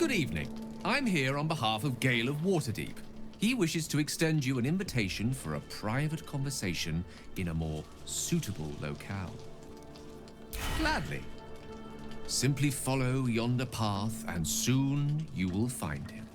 Good evening. I'm here on behalf of Gale of Waterdeep. He wishes to extend you an invitation for a private conversation in a more suitable locale. Gladly. Simply follow yonder path, and soon you will find him.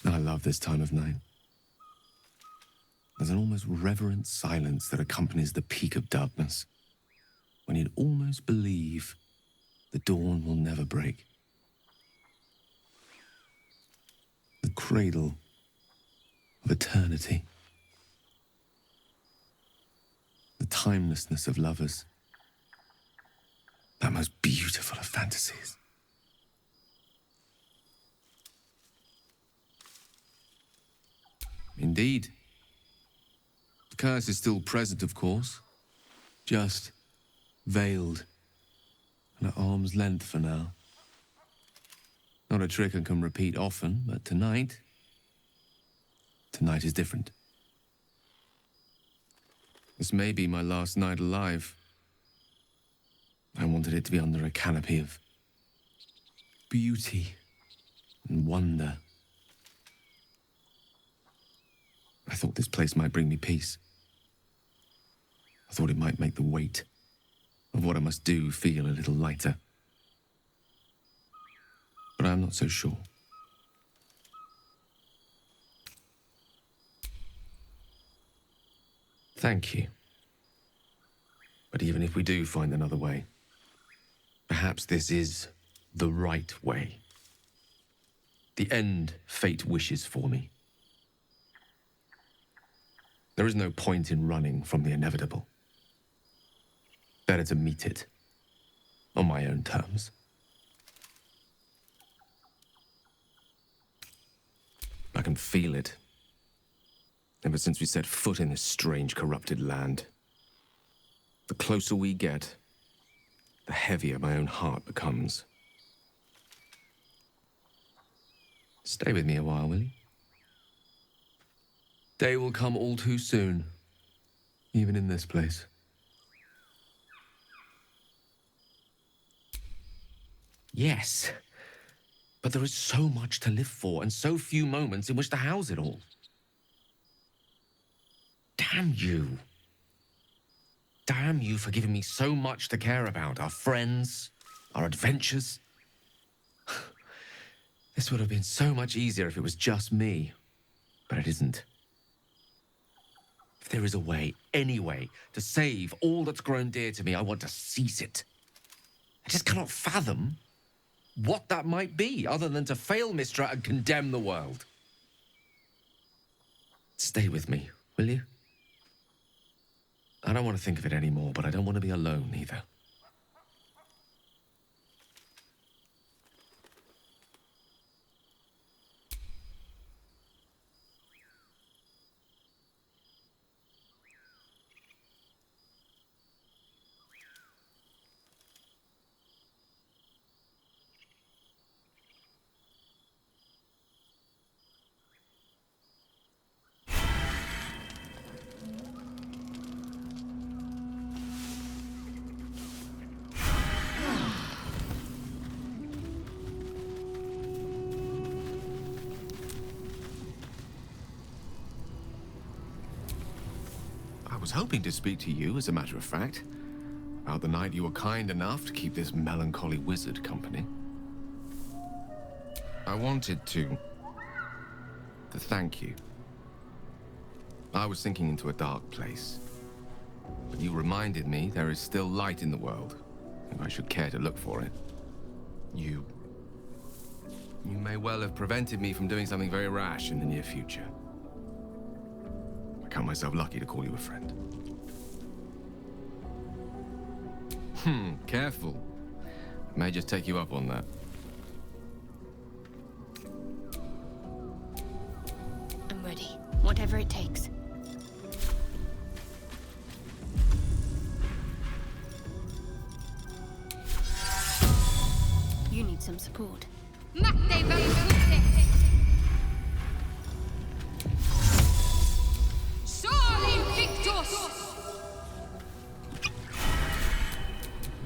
I love this time of night. There's an almost reverent silence that accompanies the peak of darkness, when you'd almost believe the dawn will never break. The cradle of eternity. The timelessness of lovers. That most beautiful of fantasies. Indeed. The curse is still present, of course. Just veiled and at arm's length for now. Not a trick I can repeat often, but tonight is different. This may be my last night alive. I wanted it to be under a canopy of beauty and wonder. I thought this place might bring me peace. I thought it might make the weight of what I must do feel a little lighter. But I'm not so sure. Thank you. But even if we do find another way, perhaps this is the right way. The end fate wishes for me. There is no point in running from the inevitable. Better to meet it on my own terms. I can feel it. Ever since we set foot in this strange, corrupted land. The closer we get, the heavier my own heart becomes. Stay with me a while, will you? Day will come all too soon, even in this place. Yes, but there is so much to live for and so few moments in which to house it all. Damn you. Damn you for giving me so much to care about. Our friends, our adventures. This would have been so much easier if it was just me, but it isn't. If there is a way, any way, to save all that's grown dear to me, I want to seize it. I just cannot fathom what that might be, other than to fail Mistra and condemn the world. Stay with me, will you? I don't want to think of it anymore, but I don't want to be alone either. I was hoping to speak to you, as a matter of fact, about the night you were kind enough to keep this melancholy wizard company. I wanted to thank you. I was sinking into a dark place, but you reminded me there is still light in the world, if I should care to look for it. You may well have prevented me from doing something very rash in the near future. I count myself lucky to call you a friend. Careful. May just take you up on that. I'm ready. Whatever it takes. You need some support.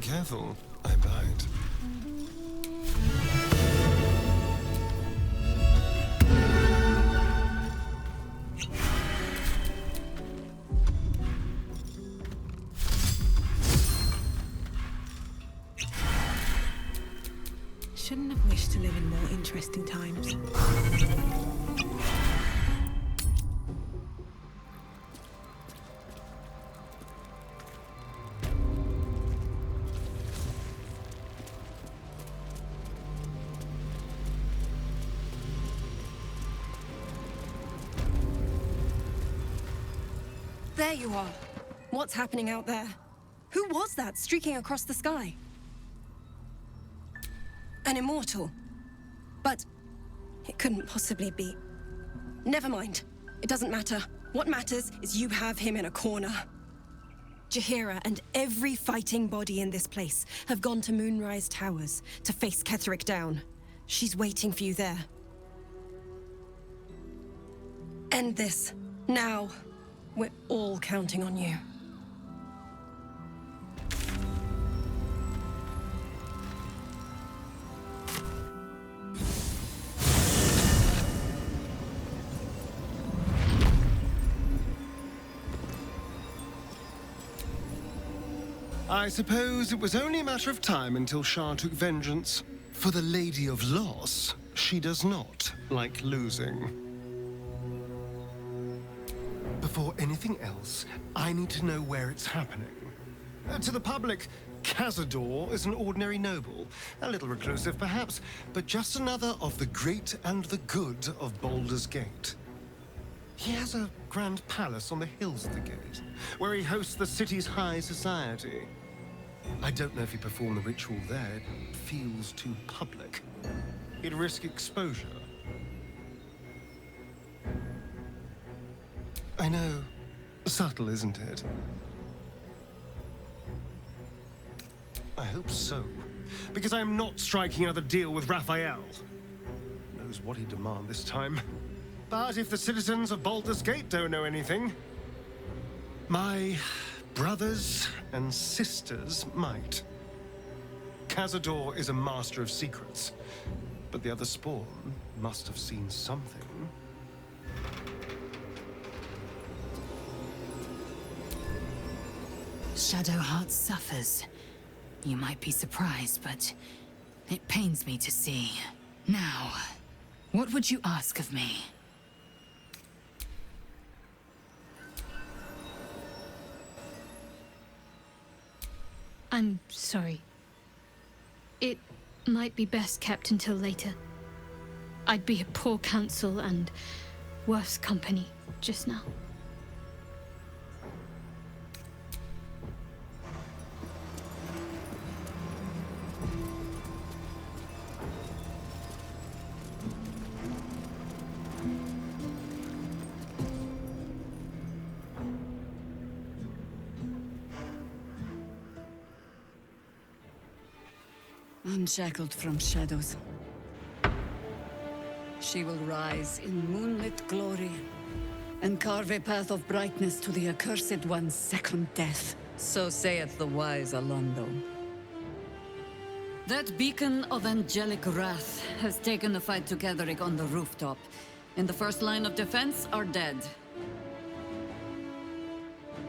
Careful, I bite. Shouldn't have wished to live in more interesting times. There you are. What's happening out there? Who was that streaking across the sky? An immortal. But it couldn't possibly be. Never mind. It doesn't matter. What matters is you have him in a corner. Jaheira and every fighting body in this place have gone to Moonrise Towers to face Ketheric down. She's waiting for you there. End this. Now. We're all counting on you. I suppose it was only a matter of time until Shah took vengeance. For the Lady of Loss, she does not like losing. Before anything else, I need to know where it's happening. To the public, Cazador is an ordinary noble. A little reclusive, perhaps, but just another of the great and the good of Baldur's Gate. He has a grand palace on the hills of the gate, where he hosts the city's high society. I don't know if he performed the ritual there. It feels too public. He'd risk exposure. I know. Subtle, isn't it? I hope so. Because I'm not striking another deal with Raphael. Knows what he'd demand this time. But if the citizens of Baldur's Gate don't know anything, my brothers and sisters might. Cazador is a master of secrets, but the other spawn must have seen something. Shadowheart suffers. You might be surprised, but it pains me to see. Now, what would you ask of me? I'm sorry. It might be best kept until later. I'd be a poor counsel and worse company just now. Unshackled from shadows, she will rise in moonlit glory and carve a path of brightness to the accursed one's second death. So saith the wise Alondo. That beacon of angelic wrath has taken the fight to Ketheric on the rooftop, and the first line of defense are dead.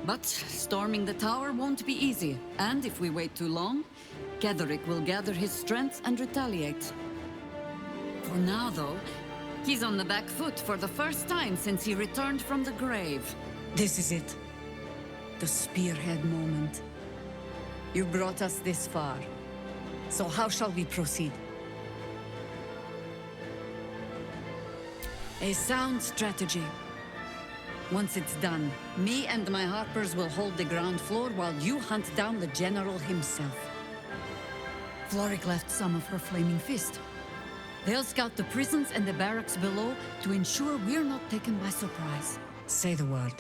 But storming the tower won't be easy, and if we wait too long, Ketheric will gather his strength and retaliate. For now, though, he's on the back foot for the first time since he returned from the grave. This is it. The spearhead moment. You brought us this far. So how shall we proceed? A sound strategy. Once it's done, me and my Harpers will hold the ground floor while you hunt down the General himself. Floric left some of her flaming fist. They'll scout the prisons and the barracks below to ensure we're not taken by surprise. Say the word,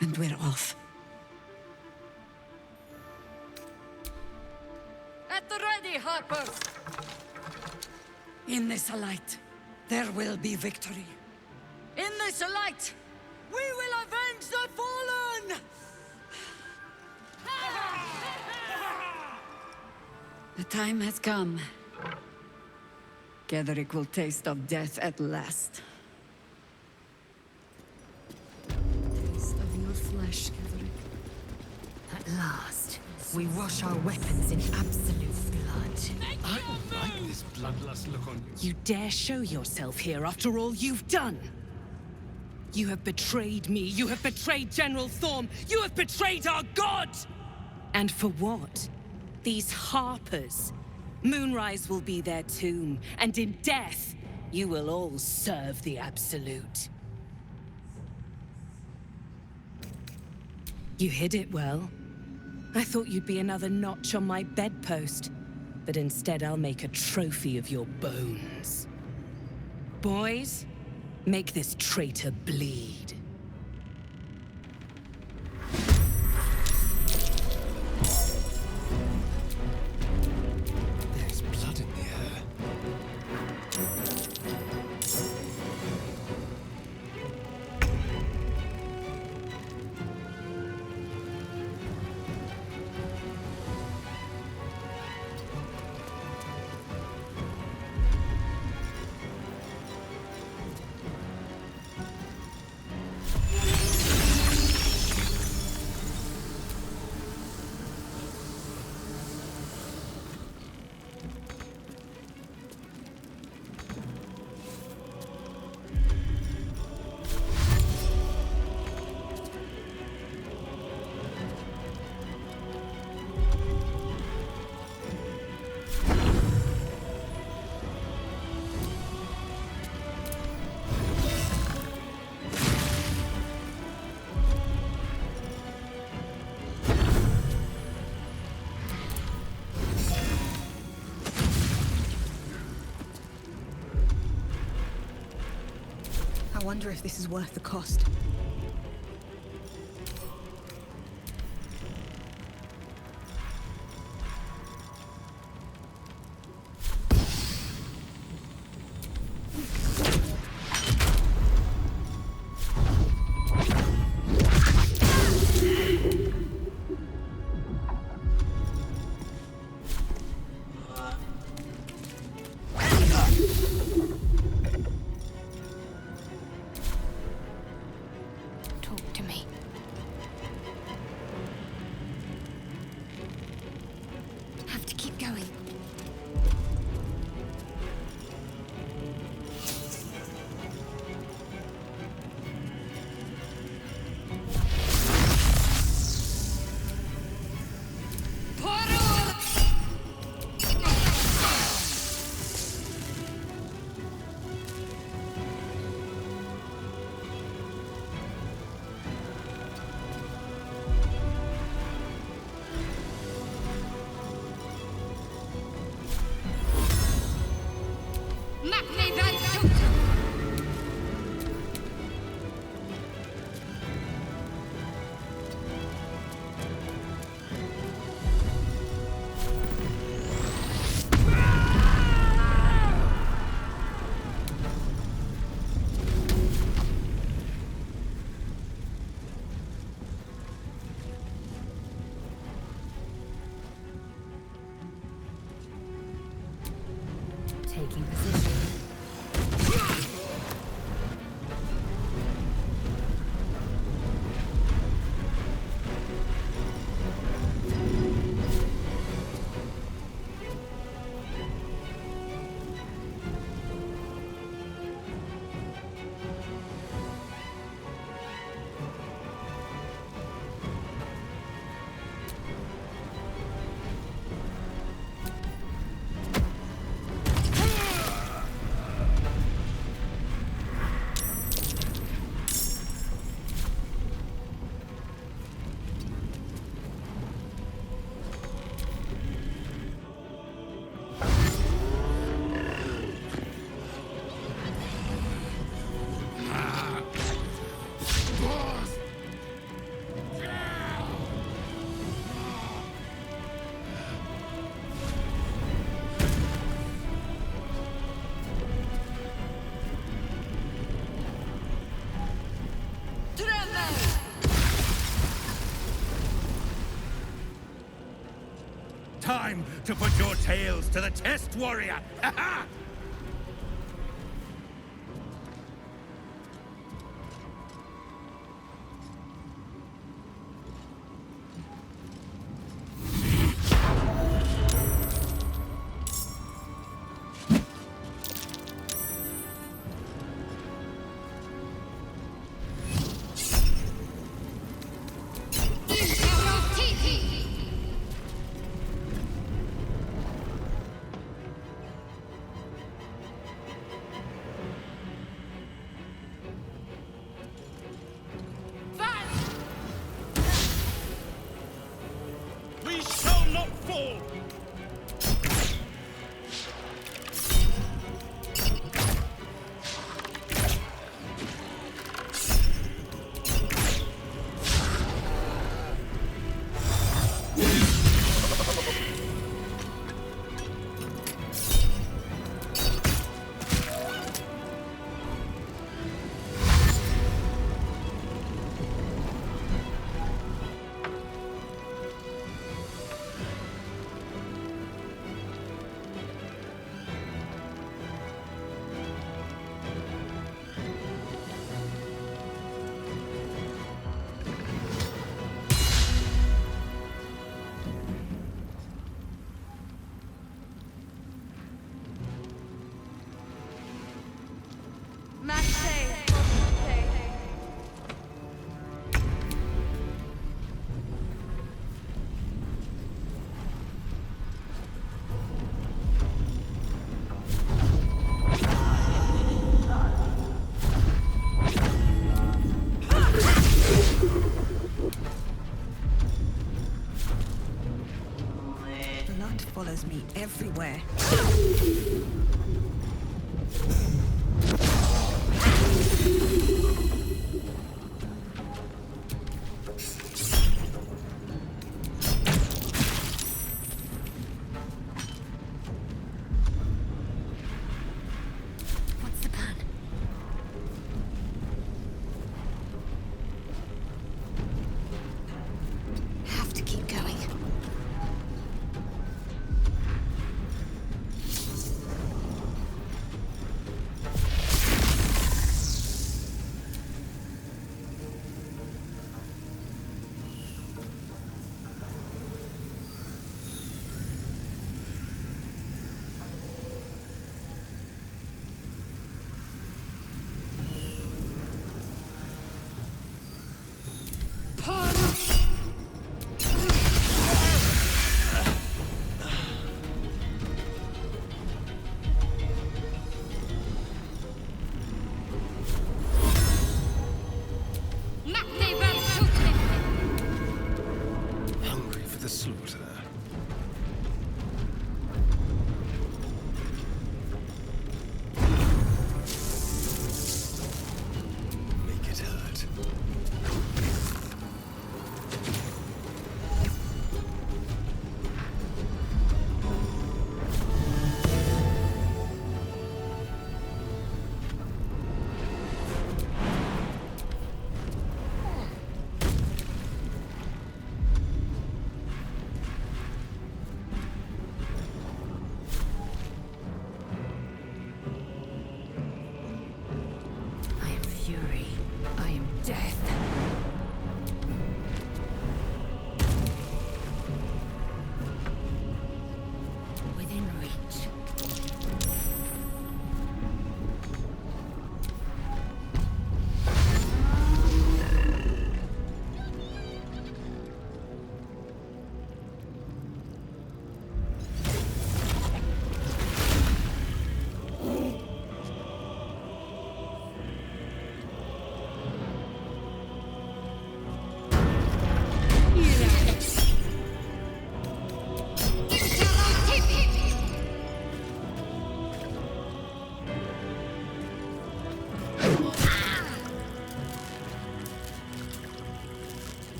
and we're off. At the ready, Harpers! In this light, there will be victory. In this light, we will avenge the fallen! The time has come. Gederick will taste of death at last. Taste of your flesh, Gederick. At last, we wash our weapons in absolute blood. I don't like this bloodlust look on you. You dare show yourself here after all you've done? You have betrayed me. You have betrayed General Thorm. You have betrayed our god! And for what? These Harpers. Moonrise will be their tomb, and in death, you will all serve the Absolute. You hid it well. I thought you'd be another notch on my bedpost, but instead I'll make a trophy of your bones. Boys, make this traitor bleed. There's blood in the air. I wonder if this is worth the cost. Talk to me. Have to keep going. Taking position. to put your tales to the test, warrior! Ha ha! We shall not fall! Blood follows me everywhere. What's the plan? Have to keep going.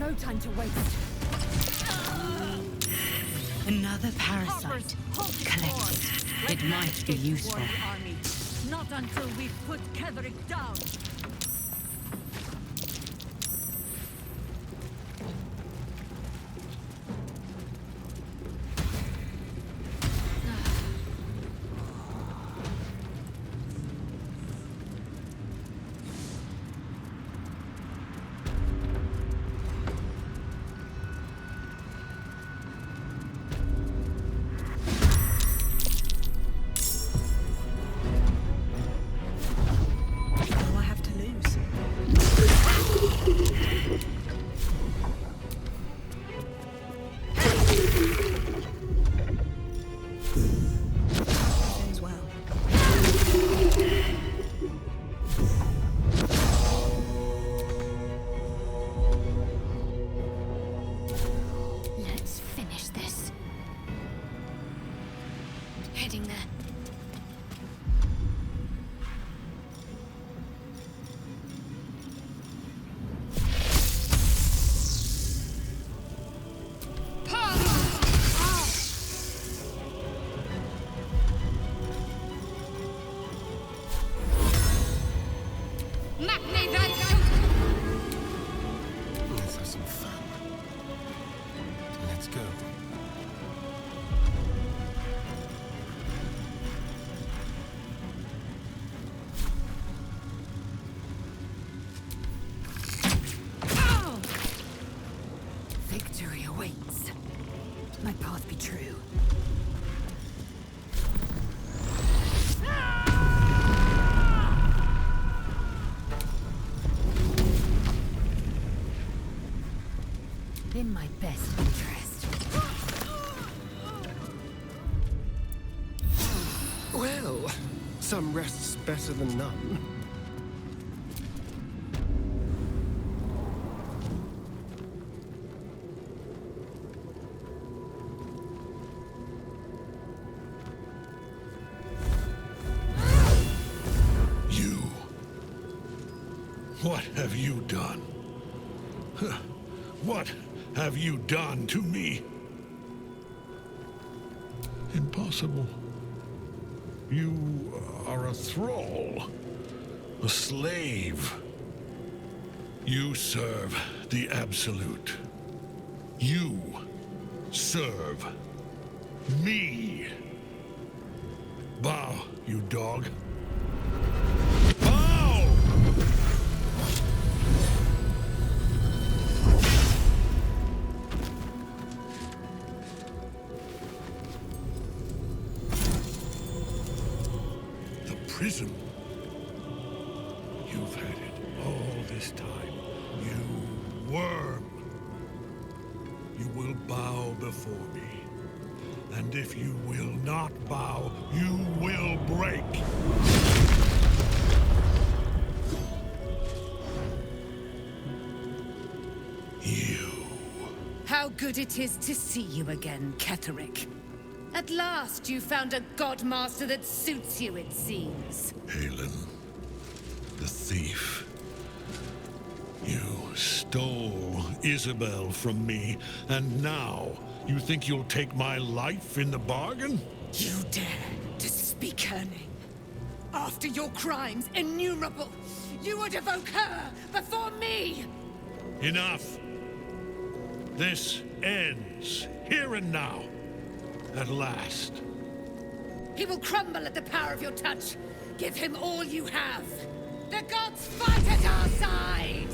no time to waste. Another parasite. Collect it. It might be useful. Army. Not until we've put Ketherick down. Let's have some fun. Let's go. Victory awaits. My path be true. In my best interest. Well, some rest's better than none. You. What have you done? What have you done to me? Impossible. You are a thrall, a slave. You serve the Absolute. You serve me. Bow, you dog. Bow! The prison. You've had it all this time. You worm. You will bow before me. And if you will not bow, you will break. You. How good it is to see you again, Ketherick. At last you found a godmaster that suits you, it seems. Halen, the thief. You stole Isabel from me, and now you think you'll take my life in the bargain? You dare to speak her name. After your crimes, innumerable, you would evoke her before me! Enough! This ends, here and now. At last. He will crumble at the power of your touch. Give him all you have. The gods fight at our side!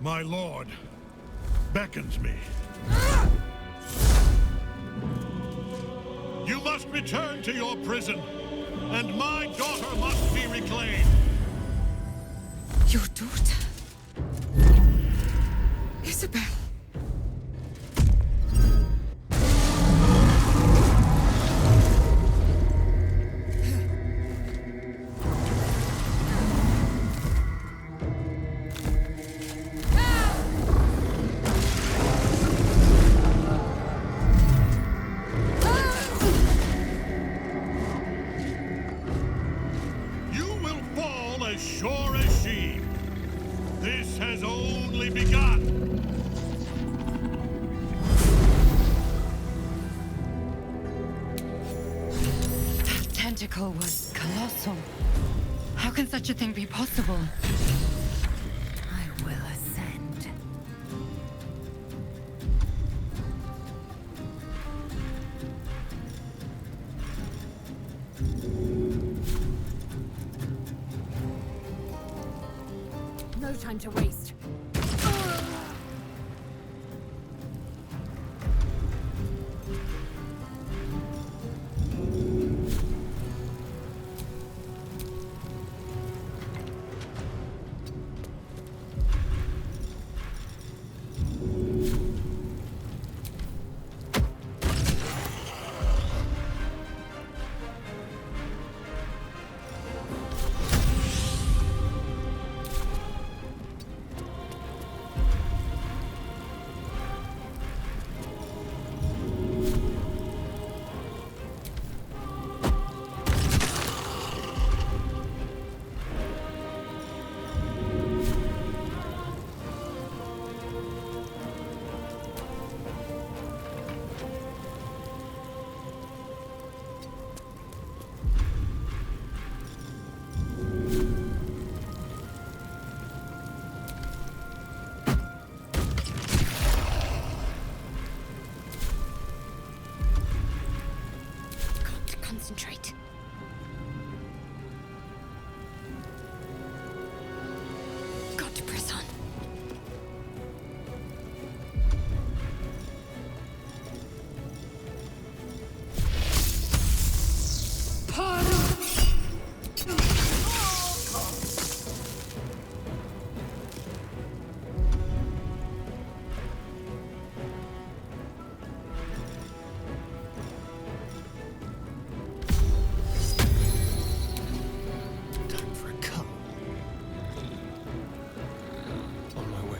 My lord beckons me. You must return to your prison, and my daughter must be reclaimed. Your daughter? Isabel. Sure as she. This has only begun. That tentacle was colossal. How can such a thing be possible? I will ascend. No time to waste. Concentrate. Got to press on. Time for a cup. On my way.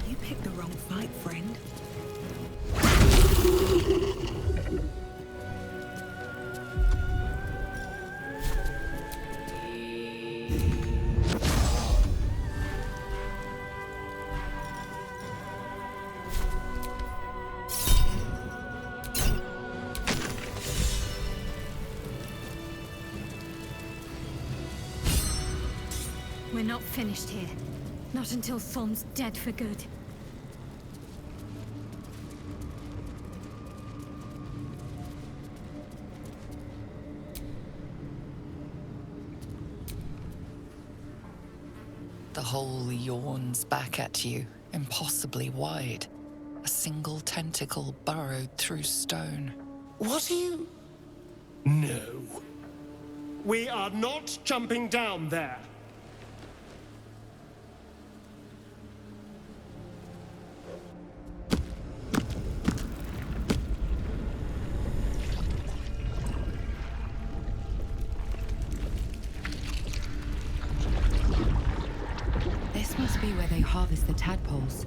You picked the wrong fight, friend. We're not finished here. Not until Thorn's dead for good. The hole yawns back at you, impossibly wide. A single tentacle burrowed through stone. What are you... No. We are not jumping down there. This This must be where they harvest the tadpoles.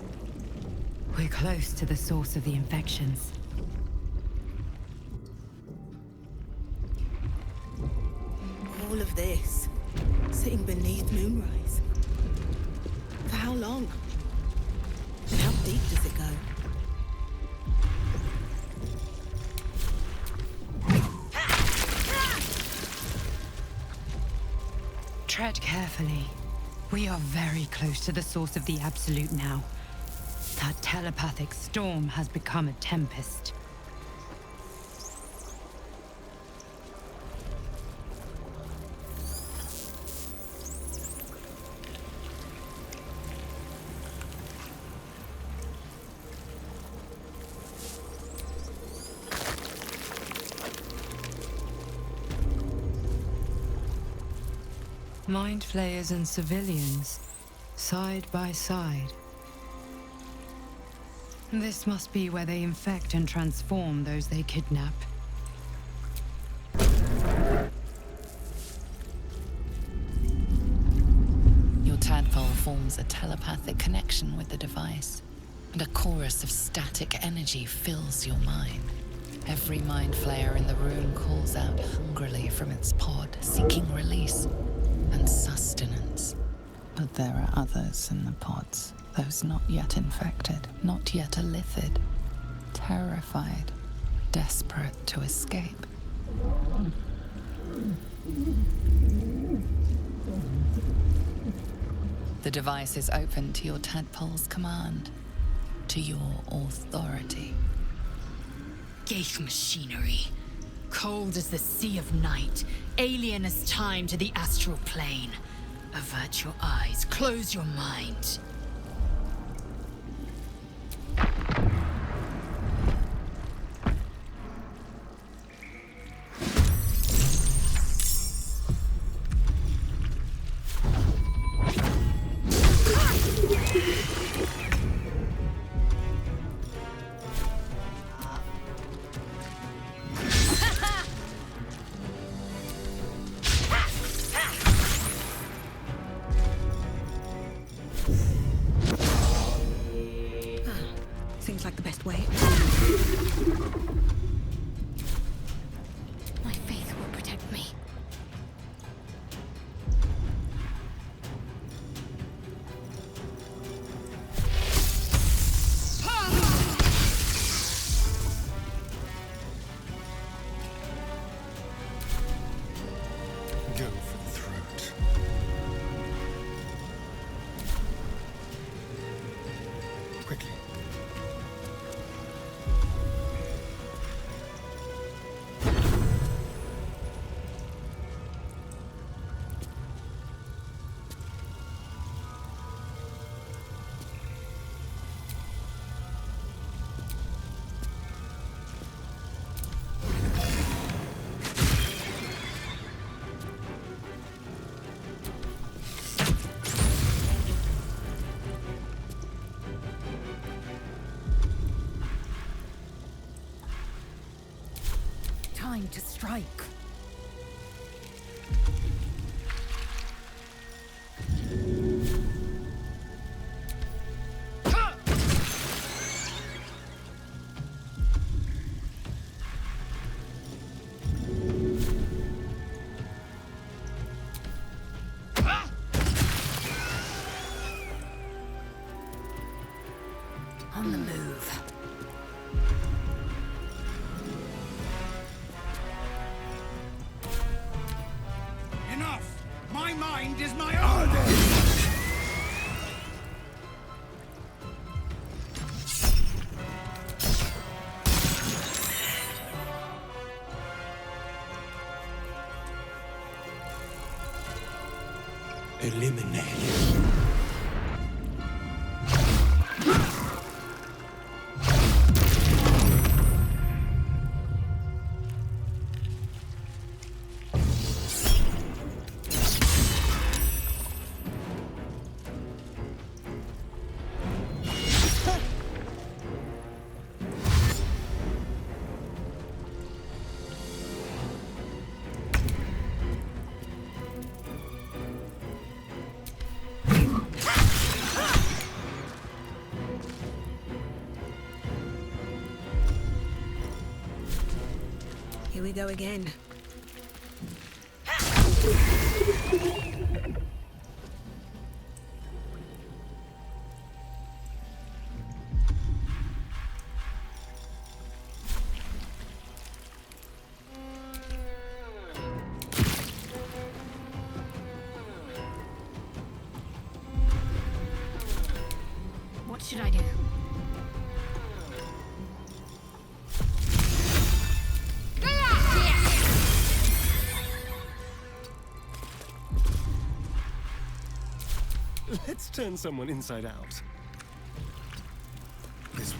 We're close to the source of the infections. All of this, sitting beneath moonrise. For how long? And how deep does it go? Tread carefully. We are very close to the source of the Absolute now. That telepathic storm has become a tempest. Mind flayers and civilians, side by side. This must be where they infect and transform those they kidnap. Your tadpole forms a telepathic connection with the device, and a chorus of static energy fills your mind. Every mind flayer in the room calls out hungrily from its pod, seeking release and sustenance. But there are others in the pods, those not yet infected, not yet elithid, terrified, desperate to escape. The device is open to your tadpole's command, to your authority. Geich machinery. Cold as the sea of night, alien as time to the astral plane. Avert your eyes, close your mind. Seems like the best way. My faith will protect me. Go for the throat. Quickly. Time to strike. On the move. Enough! My mind is my own! Eliminated. we go again. What should I do? Let's turn someone inside out. This way.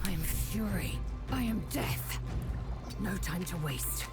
I am fury. I am death. No time to waste.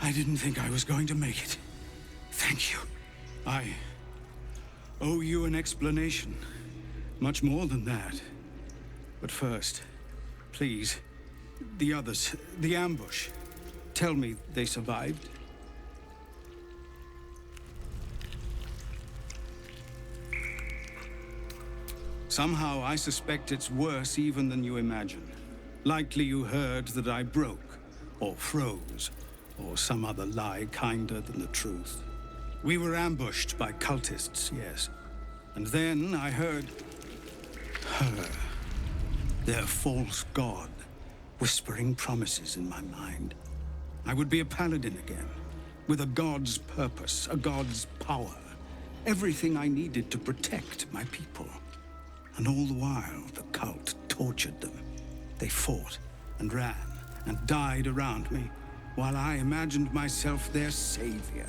I didn't think I was going to make it. Thank you. I owe you an explanation. Much more than that. But first, please, the others, the ambush. Tell me they survived. Somehow I suspect it's worse even than you imagine. Likely you heard that I broke, or froze, or some other lie kinder than the truth. We were ambushed by cultists, yes. And then I heard her, their false god, whispering promises in my mind. I would be a paladin again, with a god's purpose, a god's power. Everything I needed to protect my people. And all the while, the cult tortured them. They fought and ran and died around me, while I imagined myself their savior.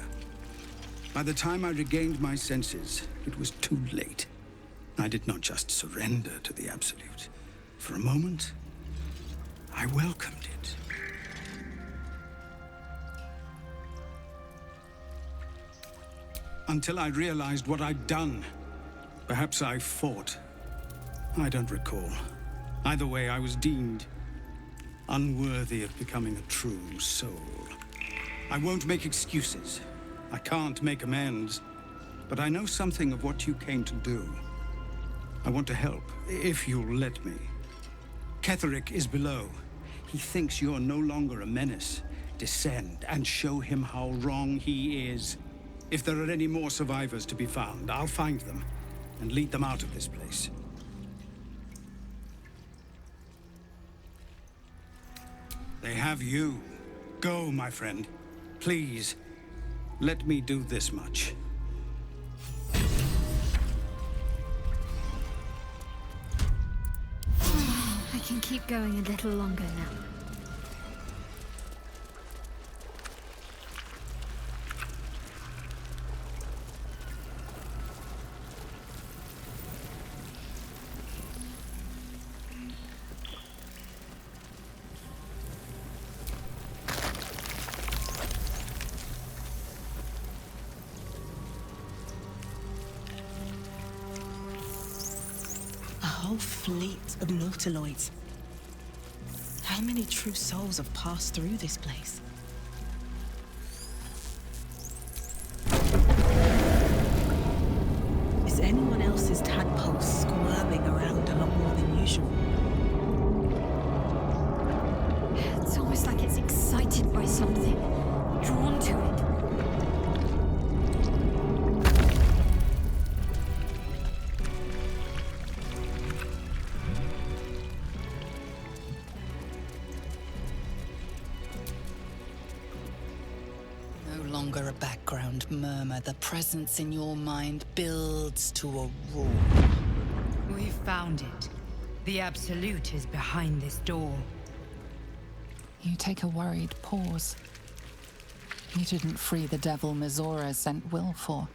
By the time I regained my senses, it was too late. I did not just surrender to the Absolute. For a moment, I welcomed it. Until I realized what I'd done. Perhaps I fought. I don't recall. Either way, I was deemed unworthy of becoming a true soul. I won't make excuses. I can't make amends. But I know something of what you came to do. I want to help, if you'll let me. Ketherick is below. He thinks you're no longer a menace. Descend and show him how wrong he is. If there are any more survivors to be found, I'll find them and lead them out of this place. They have you. Go, my friend. Please, let me do this much. I can keep going a little longer now. A whole fleet of nautiloids. How many true souls have passed through this place? Is anyone else's tadpole squirming around a lot more than usual? It's almost like it's excited by something, drawn to it. No longer a background murmur. The presence in your mind builds to a roar. We've found it. The Absolute is behind this door. You take a worried pause. You didn't free the devil Mizora sent Will for.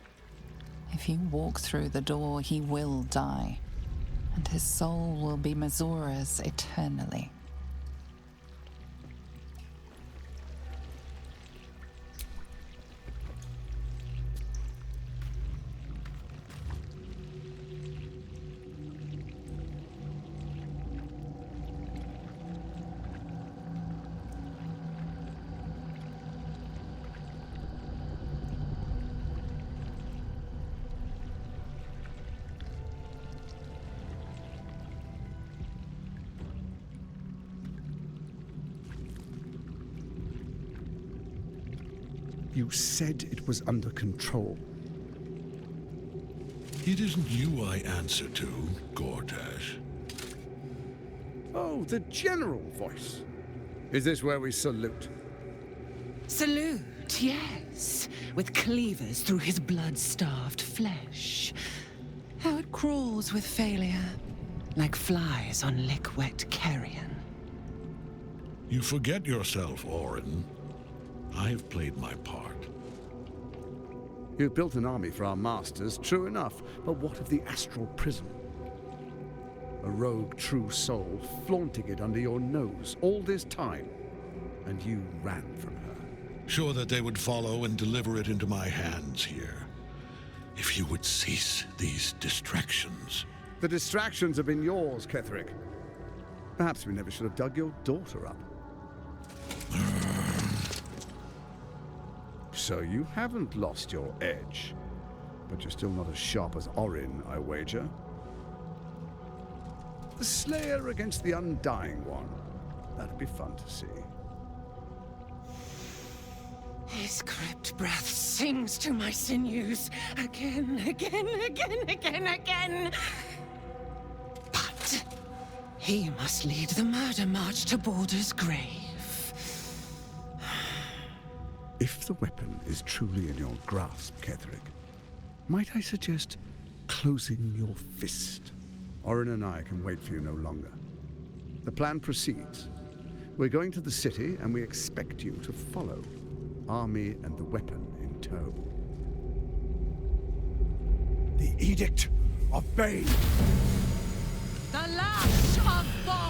If you walk through the door, he will die, and his soul will be Mizora's eternally. You said it was under control. It isn't you I answer to, Gortash. Oh, the general voice. Is this where we salute? Salute, yes. With cleavers through his blood-starved flesh. How it crawls with failure, like flies on lick-wet carrion. You forget yourself, Orin. I have played my part. You've built an army for our masters, true enough, but what of the astral prison? A rogue true soul flaunting it under your nose all this time, and you ran from her. Sure that they would follow and deliver it into my hands here. If you would cease these distractions. The distractions have been yours, Ketherick. Perhaps we never should have dug your daughter up. So you haven't lost your edge, but you're still not as sharp as Orin, I wager. The Slayer against the Undying One. That'd be fun to see. His crypt breath sings to my sinews again, again, again, again, again. But he must lead the murder march to Baldur's grave. If the weapon is truly in your grasp, Ketherick, might I suggest closing your fist? Orin and I can wait for you no longer. The plan proceeds. We're going to the city, and we expect you to follow. Army and the weapon in tow. The Edict of Bane! The Lash of Thor!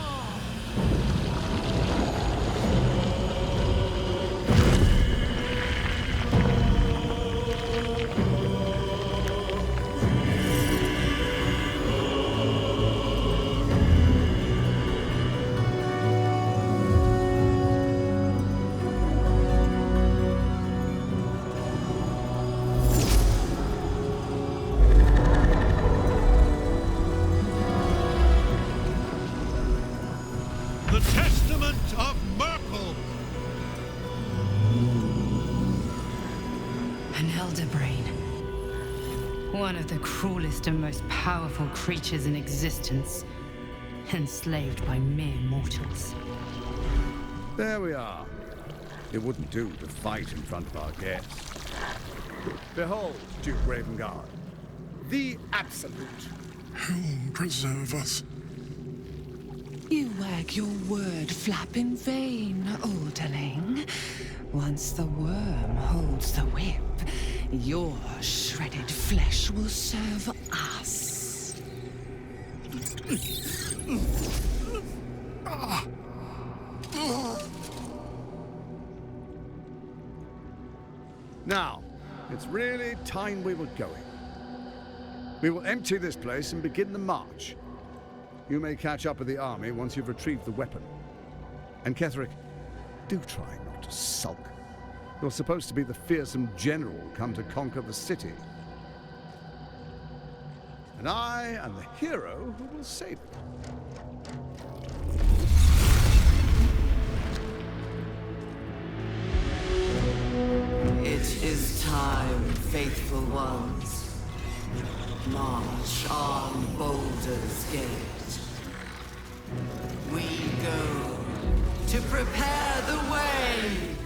One of the cruelest and most powerful creatures in existence, enslaved by mere mortals. There we are. It wouldn't do to fight in front of our guests. Behold, Duke Ravengard, the Absolute. Whom preserve us? You wag your word flap in vain, Alderling. Once the worm holds the whip, your shredded flesh will serve us. Now, it's really time we were going. We will empty this place and begin the march. You may catch up with the army once you've retrieved the weapon. And Ketherick, do try not to sulk. You're supposed to be the fearsome general come to conquer the city. And I am the hero who will save it. It is time, faithful ones. March on Baldur's Gate. We go to prepare the way.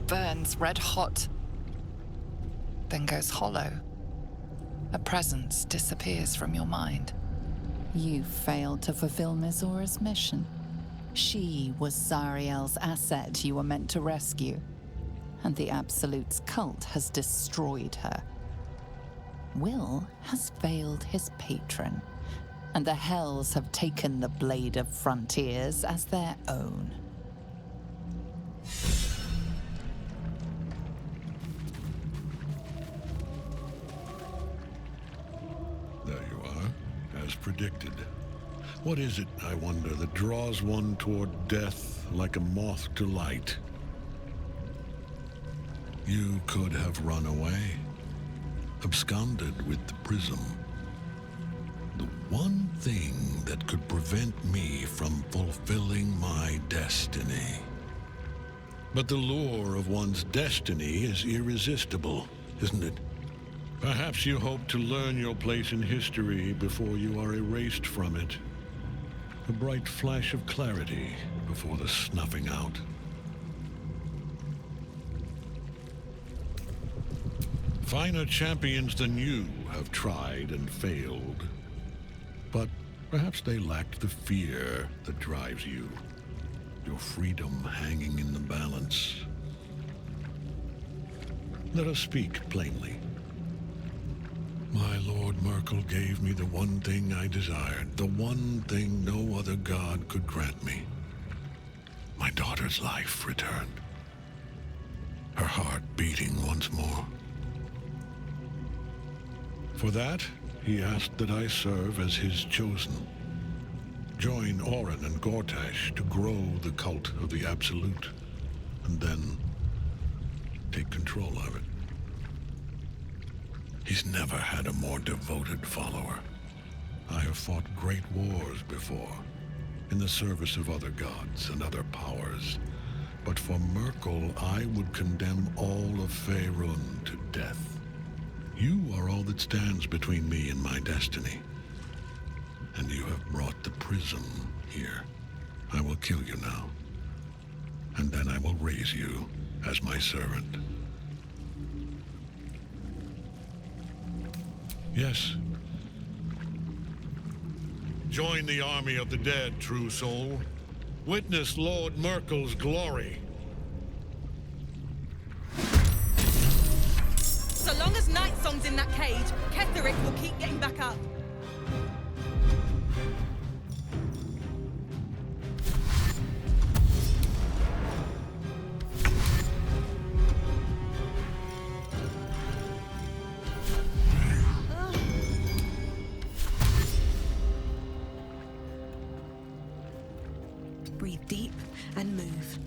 burns red hot, then goes hollow. A presence disappears from your mind. You failed to fulfill Mizora's mission. She was Zariel's asset you were meant to rescue, and the Absolute's cult has destroyed her. Will has failed his patron, and the Hells have taken the Blade of Frontiers as their own. There you are, as predicted. What is it, I wonder, that draws one toward death like a moth to light? You could have run away, absconded with the prism. The one thing that could prevent me from fulfilling my destiny. But the lure of one's destiny is irresistible, isn't it? Perhaps you hope to learn your place in history before you are erased from it. A bright flash of clarity before the snuffing out. Finer champions than you have tried and failed. But perhaps they lacked the fear that drives you. Your freedom hanging in the balance. Let us speak plainly. My Lord Merkel gave me the one thing I desired, the one thing no other god could grant me. My daughter's life returned. Her heart beating once more. For that, he asked that I serve as his chosen. Join Orin and Gortash to grow the cult of the Absolute, and then take control of it. He's never had a more devoted follower. I have fought great wars before, in the service of other gods and other powers. But for Merkel, I would condemn all of Faerun to death. You are all that stands between me and my destiny. And you have brought the prism here. I will kill you now. And then I will raise you as my servant. Yes. Join the army of the dead, true soul. Witness Lord Merkel's glory. So long as Nightsong's in that cage, Ketherick will keep getting back up. Breathe deep and move.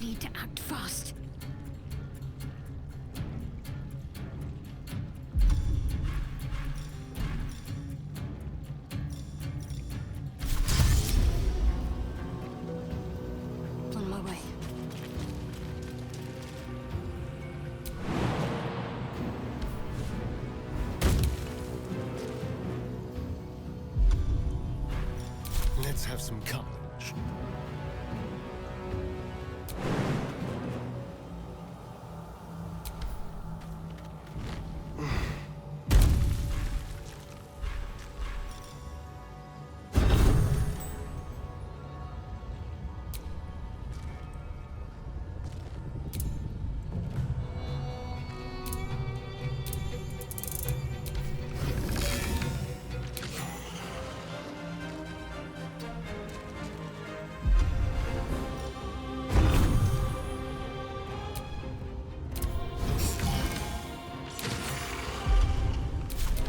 Need to act fast. On my way. Let's have some courage.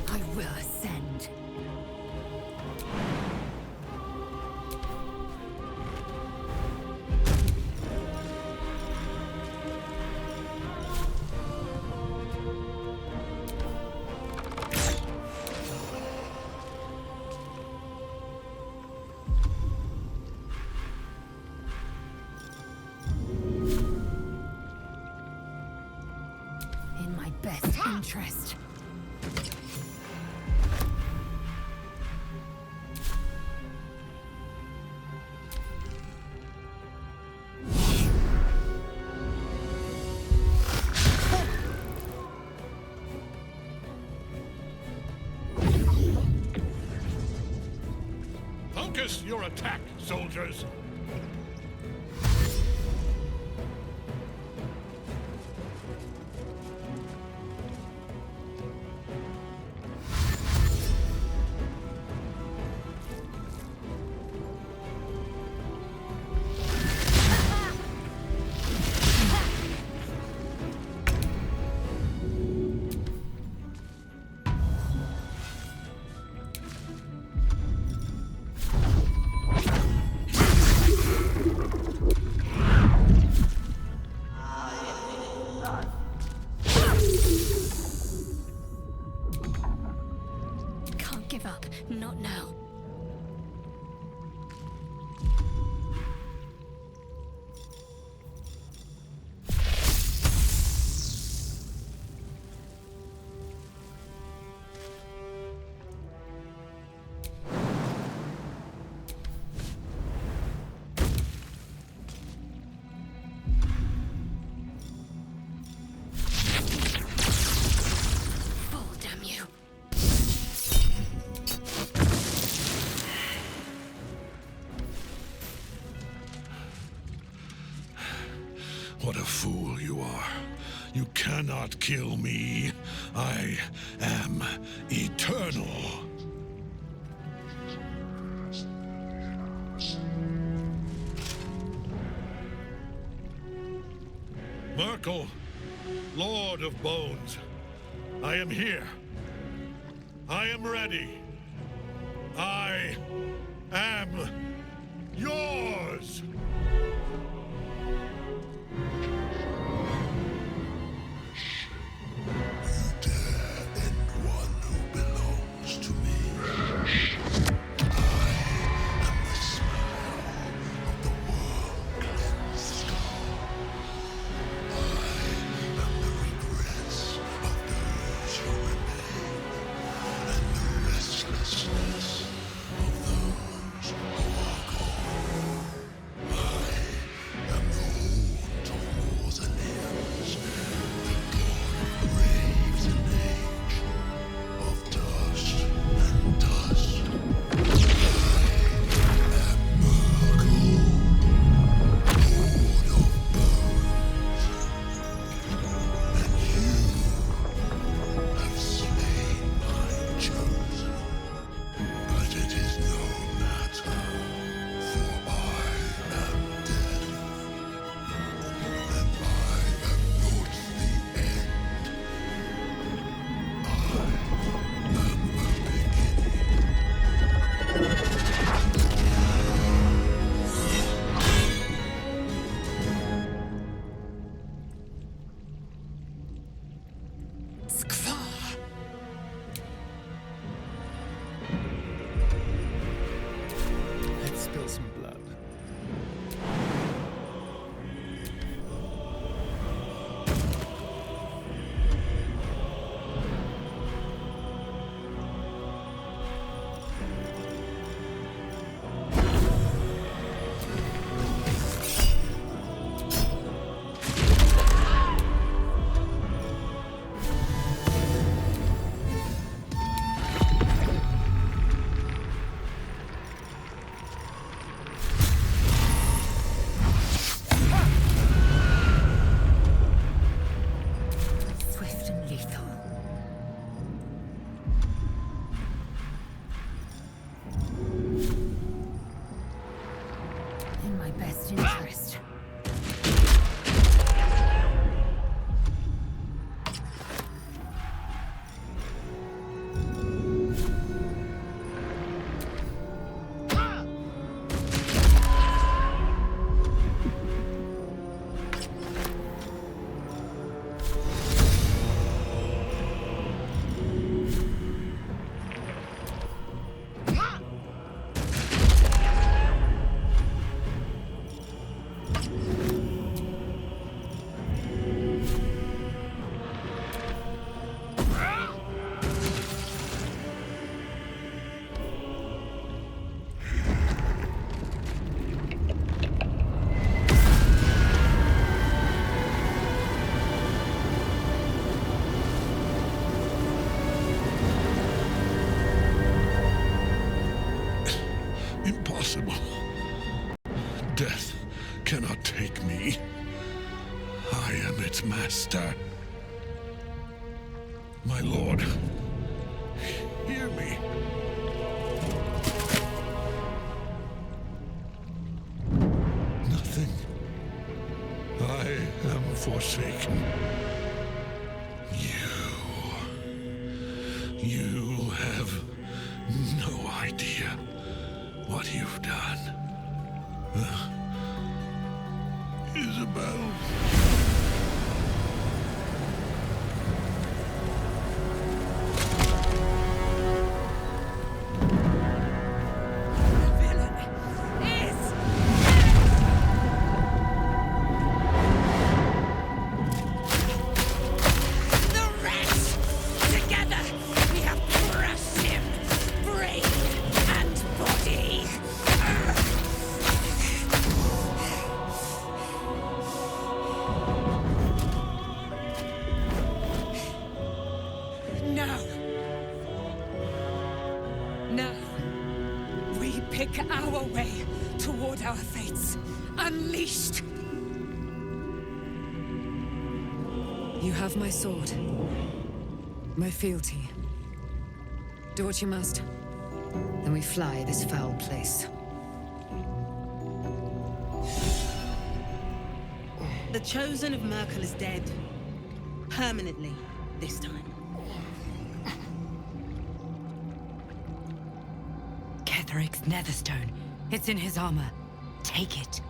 I will ascend. interest. Focus your attack, soldiers! Give up. Not now. What a fool you are. You cannot kill me. I am eternal. Merkel, Lord of Bones, I am here. I am ready. I am yours! Death cannot take me. I am its master. My lord, hear me. Nothing. I am forsaken. You have no idea what you've done. Isabel. Our way toward our fates. Unleashed! You have my sword. My fealty. Do what you must. Then we fly this foul place. The Chosen of Merkel is dead. Permanently, this time. Ketheric's Netherstone. It's in his armor. Take it.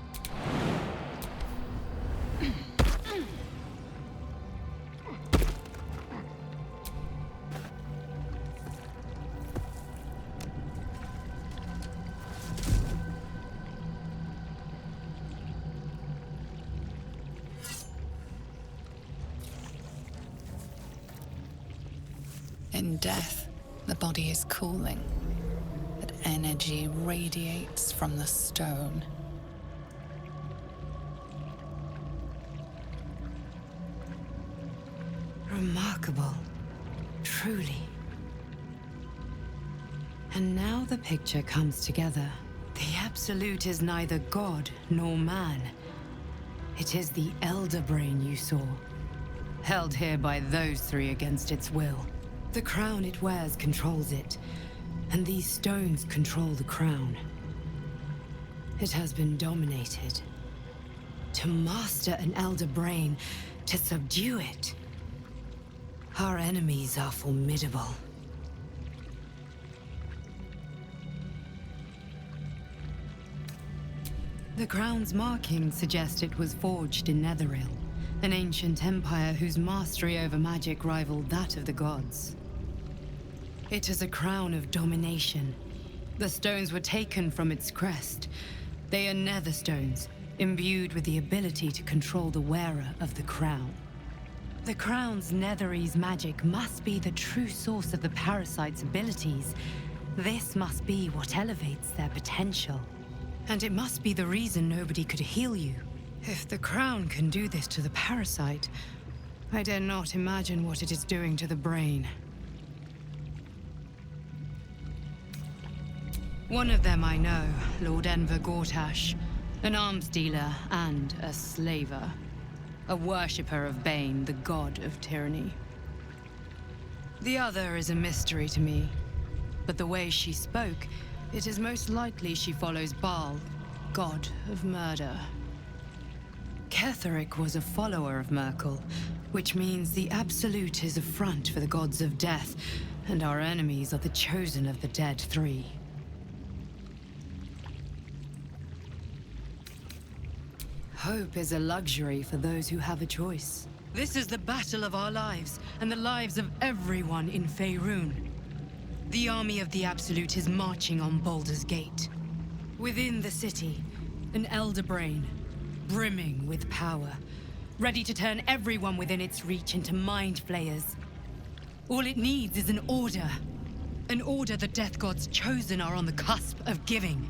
In death, the body is cooling. But energy radiates from the stone. Remarkable. Truly. And now the picture comes together. The Absolute is neither god nor man. It is the Elder Brain you saw, held here by those three against its will. The crown it wears controls it, and these stones control the crown. It has been dominated. To master an Elder Brain, to subdue it. Our enemies are formidable. The crown's markings suggest it was forged in Netheril, an ancient empire whose mastery over magic rivaled that of the gods. It is a crown of domination. The stones were taken from its crest. They are nether stones, imbued with the ability to control the wearer of the crown. The crown's Netherese magic must be the true source of the parasite's abilities. This must be what elevates their potential. And it must be the reason nobody could heal you. If the crown can do this to the parasite, I dare not imagine what it is doing to the brain. One of them I know, Lord Enver Gortash, an arms dealer and a slaver. A worshipper of Bane, the god of tyranny. The other is a mystery to me, but the way she spoke, it is most likely she follows Baal, god of murder. Ketheric was a follower of Merkel, which means the Absolute is a front for the gods of death, and our enemies are the chosen of the dead three. Hope is a luxury for those who have a choice. This is the battle of our lives, and the lives of everyone in Faerun. The army of the Absolute is marching on Baldur's Gate. Within the city, an Elder Brain, brimming with power, ready to turn everyone within its reach into mind flayers. All it needs is an order the Death Gods chosen are on the cusp of giving.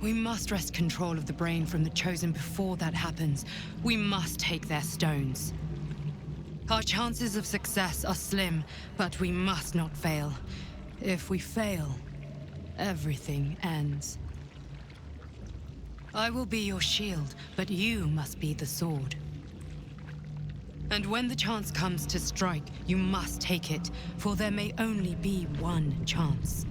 We must wrest control of the brain from the Chosen before that happens. We must take their stones. Our chances of success are slim, but we must not fail. If we fail, everything ends. I will be your shield, but you must be the sword. And when the chance comes to strike, you must take it, for there may only be one chance.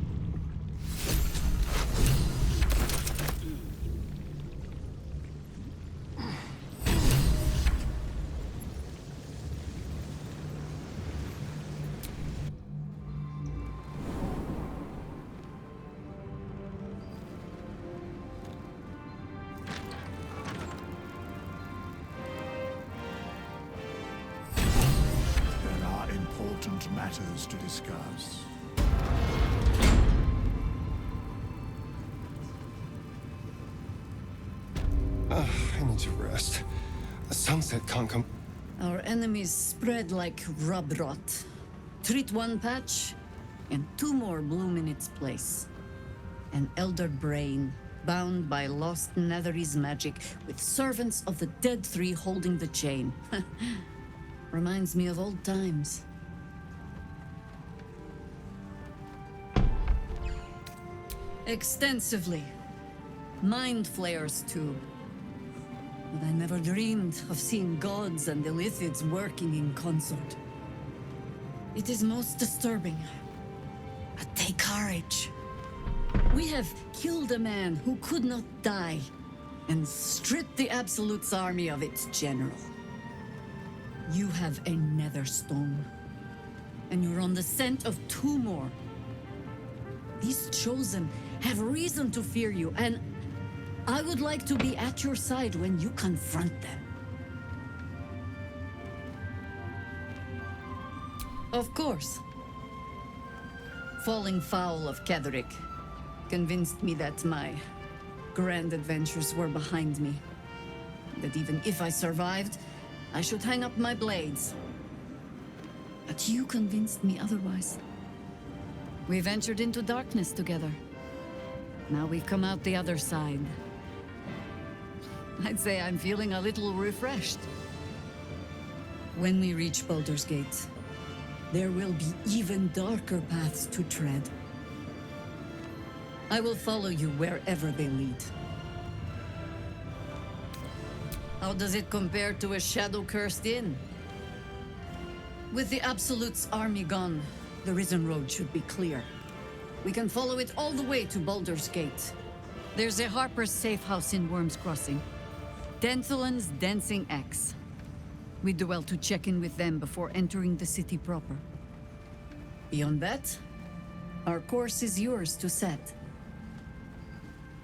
Matters to discuss. I need to rest. The sunset can't come. Our enemies spread like rub rot. Treat one patch, and two more bloom in its place. An elder brain, bound by lost Netherese magic, with servants of the Dead Three holding the chain. Reminds me of old times. Extensively. Mind flayers, too. But I never dreamed of seeing gods and Illithids working in consort. It is most disturbing. But take courage. We have killed a man who could not die, and stripped the Absolute's army of its general. You have a Netherstone, and you're on the scent of two more. These Chosen have reason to fear you, and I would like to be at your side when you confront them. Of course. Falling foul of Ketheric convinced me that my grand adventures were behind me. That even if I survived, I should hang up my blades. But you convinced me otherwise. We ventured into darkness together. Now we've come out the other side. I'd say I'm feeling a little refreshed. When we reach Baldur's Gate, there will be even darker paths to tread. I will follow you wherever they lead. How does it compare to a shadow-cursed inn? With the Absolute's army gone, the Risen Road should be clear. We can follow it all the way to Baldur's Gate. There's a Harper's safe house in Worm's Crossing. Denthalen's Dancing Axe. We do well to check in with them before entering the city proper. Beyond that, our course is yours to set.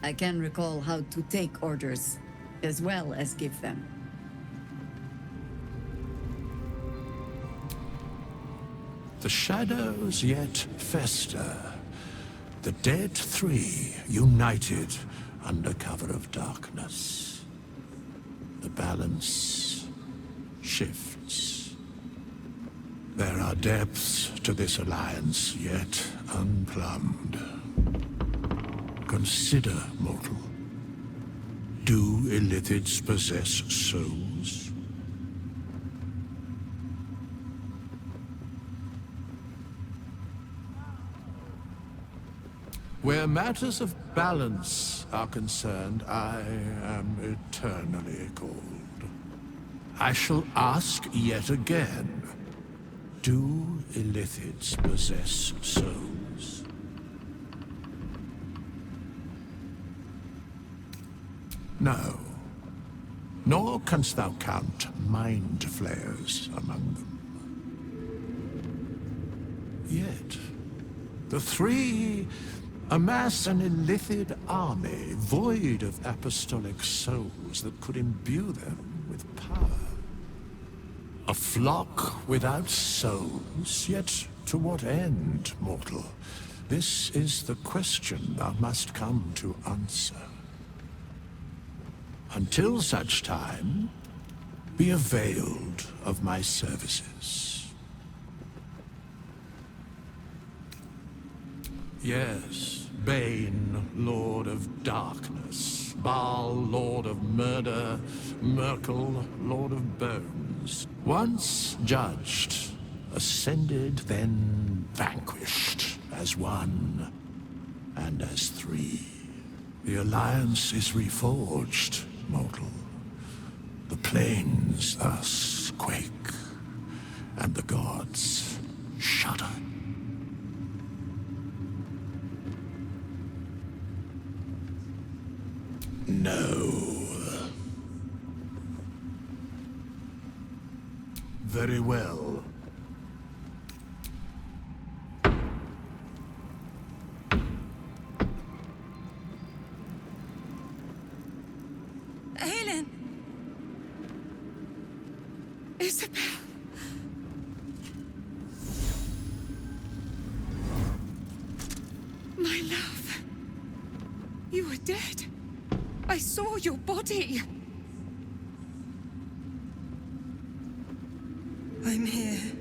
I can recall how to take orders, as well as give them. The shadows yet fester. The Dead Three united under cover of darkness. The balance shifts. There are depths to this alliance yet unplumbed. Consider, mortal. Do Illithids possess souls? Where matters of balance are concerned, I am eternally cold. I shall ask yet again, do Illithids possess souls? No, nor canst thou count mind flayers among them. Yet, the three amass an Illithid army void of apostolic souls that could imbue them with power. A flock without souls, yet to what end, mortal? This is the question thou must come to answer. Until such time, be availed of my services. Yes, Bane, Lord of Darkness, Baal, Lord of Murder, Merkel, Lord of Bones. Once judged, ascended, then vanquished, as one and as three. The Alliance is reforged, mortal. The planes thus quake, and the gods shudder. No. Very well. Aelin! Isabel! My love. You were dead. I saw your body. I'm here.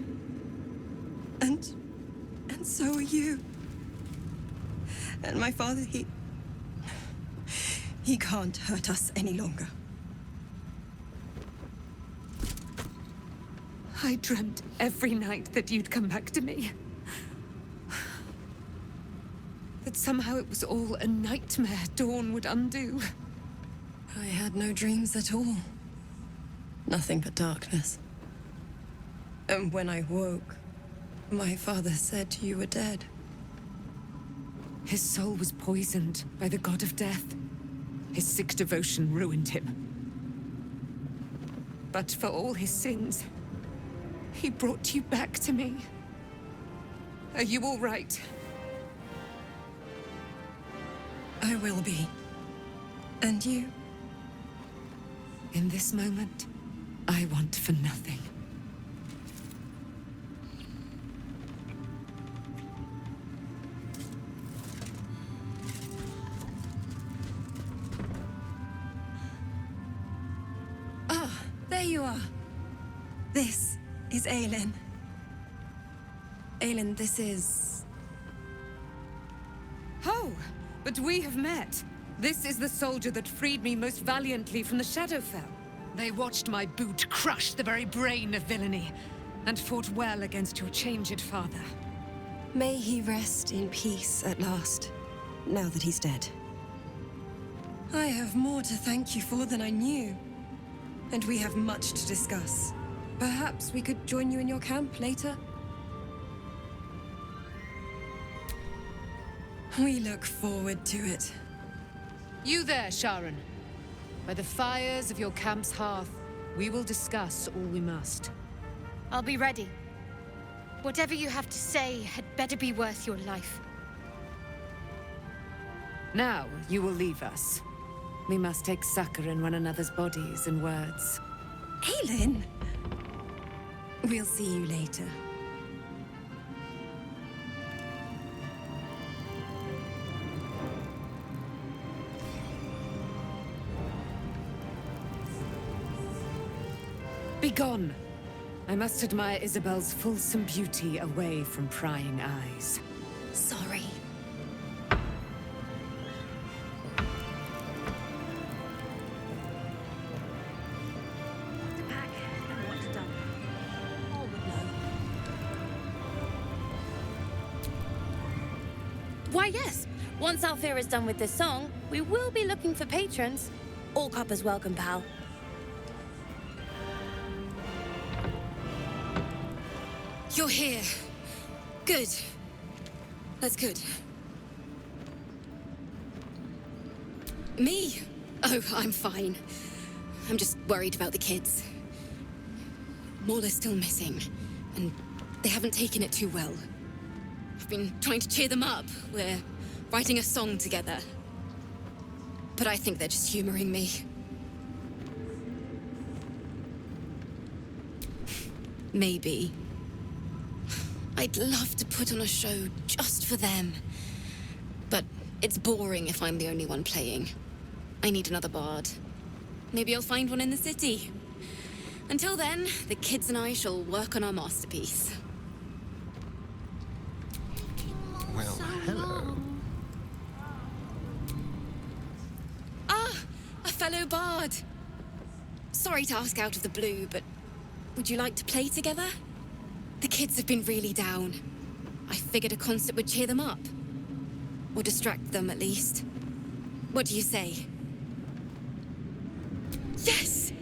And so are you. And my father, he can't hurt us any longer. I dreamt every night that you'd come back to me. That somehow it was all a nightmare Dawn would undo. I had no dreams at all. Nothing but darkness. And when I woke, my father said you were dead. His soul was poisoned by the god of death. His sick devotion ruined him. But for all his sins, he brought you back to me. Are you all right? I will be. And you? In this moment, I want for nothing. There you are. This is Aelin. Aelin, this is... Oh, but we have met. This is the soldier that freed me most valiantly from the Shadowfell. They watched my boot crush the very brain of villainy, and fought well against your changed father. May he rest in peace at last, now that he's dead. I have more to thank you for than I knew. And we have much to discuss. Perhaps we could join you in your camp later? We look forward to it. You there, Sharon. By the fires of your camp's hearth, we will discuss all we must. I'll be ready. Whatever you have to say had better be worth your life. Now, you will leave us. We must take succor in one another's bodies and words. Aelin! We'll see you later. Begone! I must admire Isabel's fulsome beauty away from prying eyes. Sorry. Why, yes. Once Althea is done with this song, we will be looking for patrons. All coppers welcome, pal. You're here. Good. That's good. Me? Oh, I'm fine. I'm just worried about the kids. Maula's still missing, and they haven't taken it too well. I've been trying to cheer them up. We're writing a song together. But I think they're just humoring me. Maybe. I'd love to put on a show just for them. But it's boring if I'm the only one playing. I need another bard. Maybe I'll find one in the city. Until then, the kids and I shall work on our masterpiece. Well, hello. Ah, a fellow bard. Sorry to ask out of the blue, but would you like to play together? The kids have been really down. I figured a concert would cheer them up. Or distract them, at least. What do you say? Yes!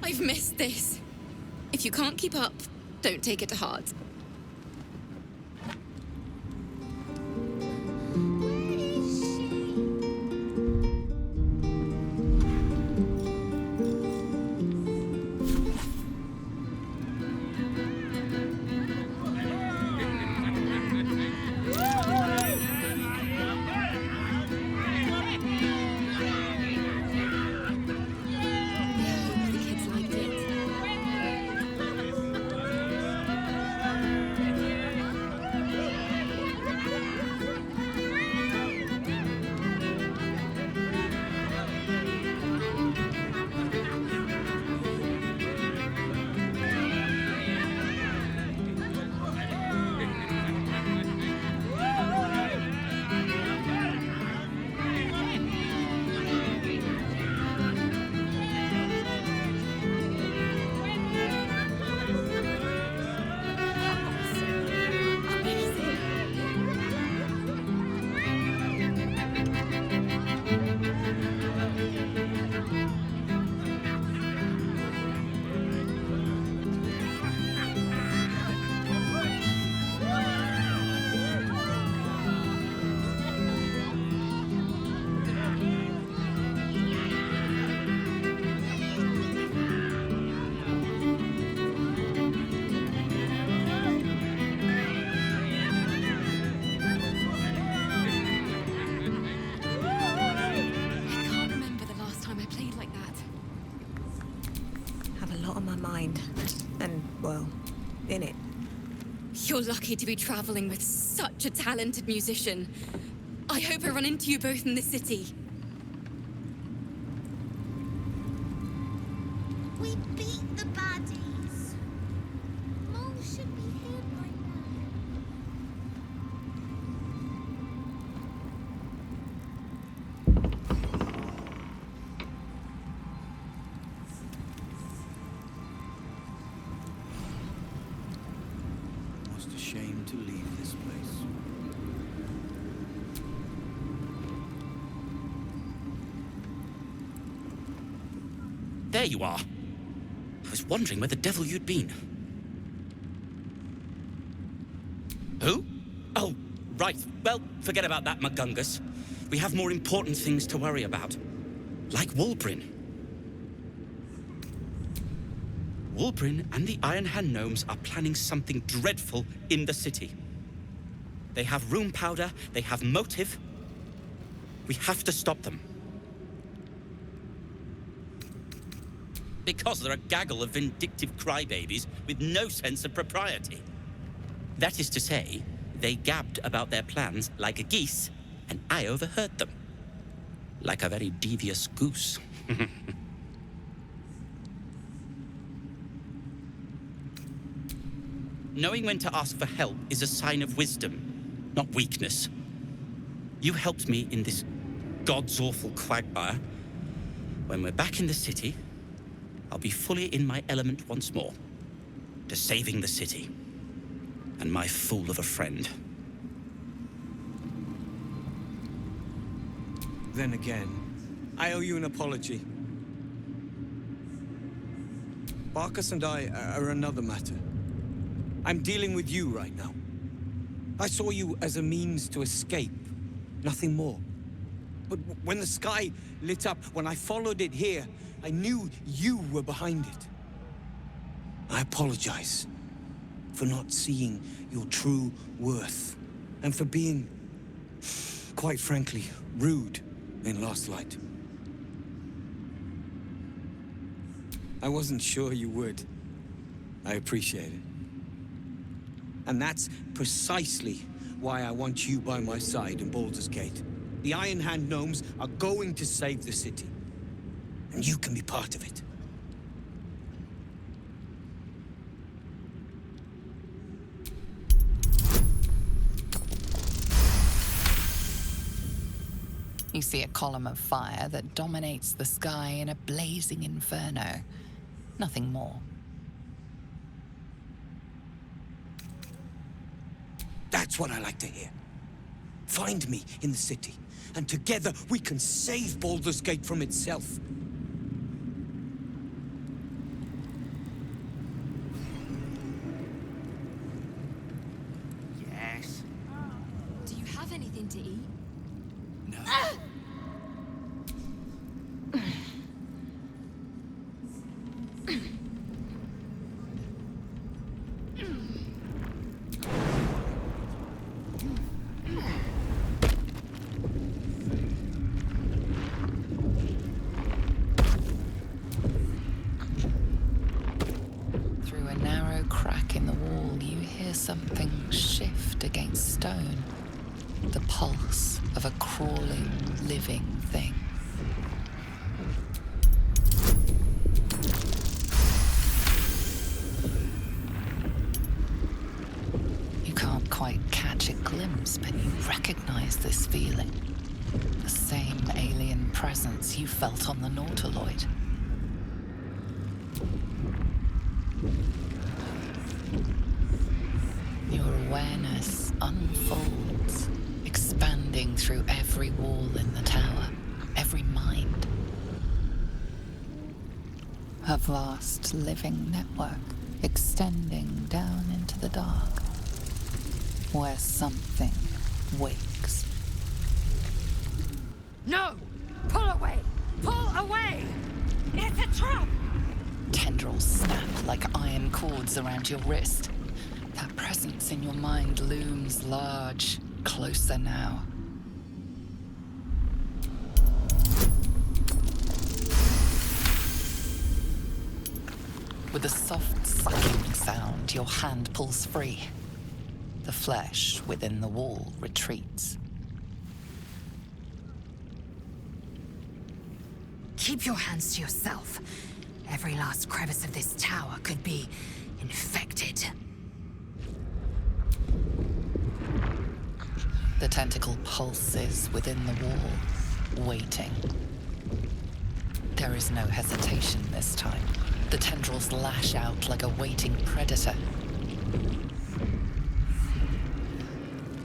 I've missed this. If you can't keep up, don't take it to heart. In it. You're lucky to be traveling with such a talented musician. I hope I run into you both in the city. We beat the baddies. Mom should be here by Shame to leave this place. There you are. I was wondering where the devil you'd been. Who? Oh, right. Well, forget about that, McGungus. We have more important things to worry about. Like Wulbrin. Wulbrin and the Iron Hand Gnomes are planning something dreadful in the city. They have room powder, they have motive. We have to stop them. Because they're a gaggle of vindictive crybabies with no sense of propriety. That is to say, they gabbed about their plans like a geese, and I overheard them. Like a very devious goose. Knowing when to ask for help is a sign of wisdom, not weakness. You helped me in this god's awful quagmire. When we're back in the city, I'll be fully in my element once more. To saving the city. And my fool of a friend. Then again, I owe you an apology. Barkus and I are another matter. I'm dealing with you right now. I saw you as a means to escape, nothing more. But when the sky lit up, when I followed it here, I knew you were behind it. I apologize for not seeing your true worth, and for being, quite frankly, rude in Last Light. I wasn't sure you would. I appreciate it. And that's precisely why I want you by my side in Baldur's Gate. The Iron Hand Gnomes are going to save the city. And you can be part of it. You see a column of fire that dominates the sky in a blazing inferno. Nothing more. That's what I like to hear. Find me in the city, and together we can save Baldur's Gate from itself. Yes? Do you have anything to eat? No. Through a narrow crack in the wall, you hear something shift against stone. The pulse of a crawling, living thing. You can't quite catch a glimpse, but you recognize this feeling. The same alien presence you felt on the Nautiloid. Your awareness unfolds, expanding through every wall in the tower, every mind. A vast living network extending down into the dark, where something wakes. No! Pull away! Pull away! It's a trap! Tendrils snap like iron cords around your wrist. That presence in your mind looms large, closer now. With a soft sucking sound, your hand pulls free. The flesh within the wall retreats. Keep your hands to yourself. Every last crevice of this tower could be infected. The tentacle pulses within the wall, waiting. There is no hesitation this time. The tendrils lash out like a waiting predator.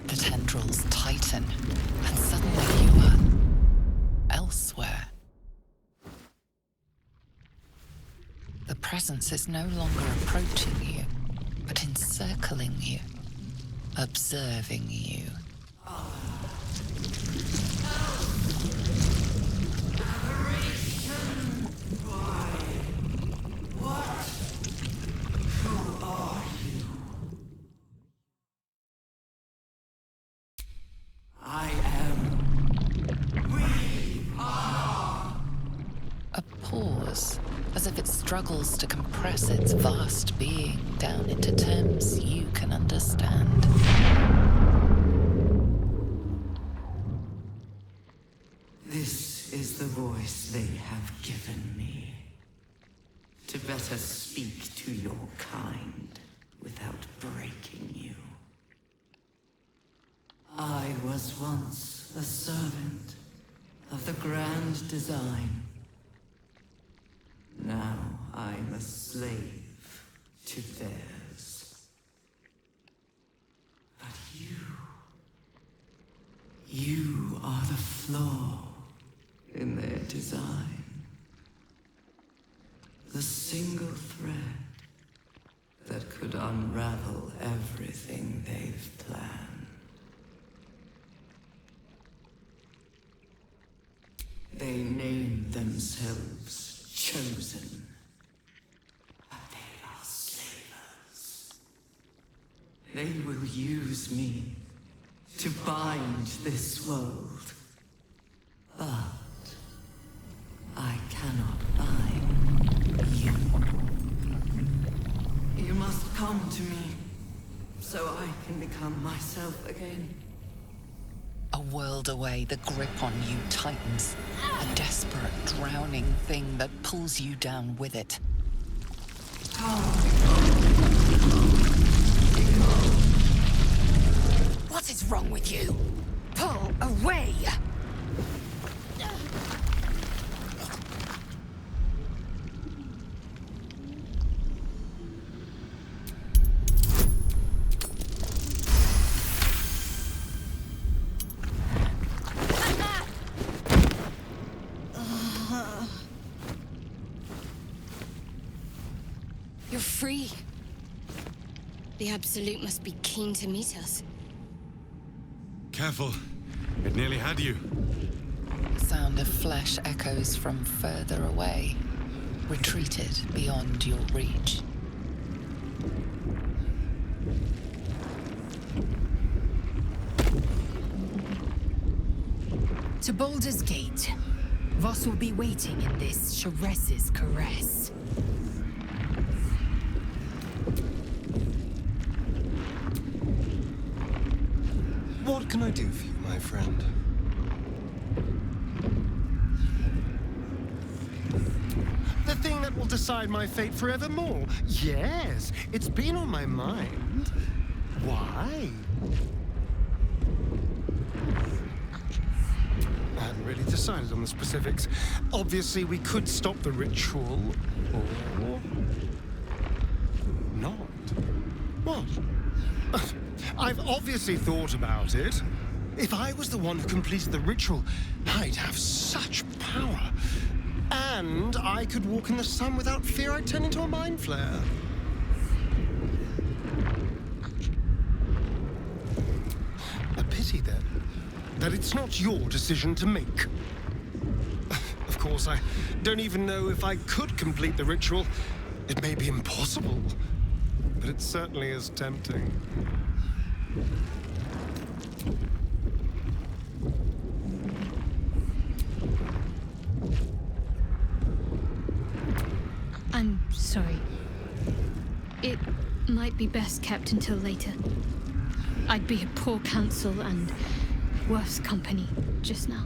The tendrils tighten, and suddenly you are elsewhere. The presence is no longer approaching you, but encircling you, observing you. I am. We are. A pause, as if it struggles to compress its vast being down into terms you can understand. This is the voice they have given me. To better speak to your kind without breaking you. I was once a servant of the grand design. Now I'm a slave to theirs. But you are the flaw in their design. The single thread that could unravel everything they've planned. They name themselves chosen, but they are slavers. They will use me to bind this world, but I cannot bind you. You must come to me, so I can become myself again. A world away, the grip on you tightens. A desperate, drowning thing that pulls you down with it. What is wrong with you? Pull away! free. The Absolute must be keen to meet us. Careful. It nearly had you. The sound of flesh echoes from further away, retreated beyond your reach. To Baldur's Gate, Voss will be waiting in this Sharess's caress. What can I do for you, my friend? The thing that will decide my fate forevermore. Yes, it's been on my mind. Why? I hadn't really decided on the specifics. Obviously, we could stop the ritual, or not. What? I've obviously thought about it. If I was the one who completed the ritual, I'd have such power. And I could walk in the sun without fear I'd turn into a mind flare. A pity, then, that it's not your decision to make. Of course, I don't even know if I could complete the ritual. It may be impossible, but it certainly is tempting. I'm sorry. It might be best kept until later. I'd be a poor counsel and worse company just now.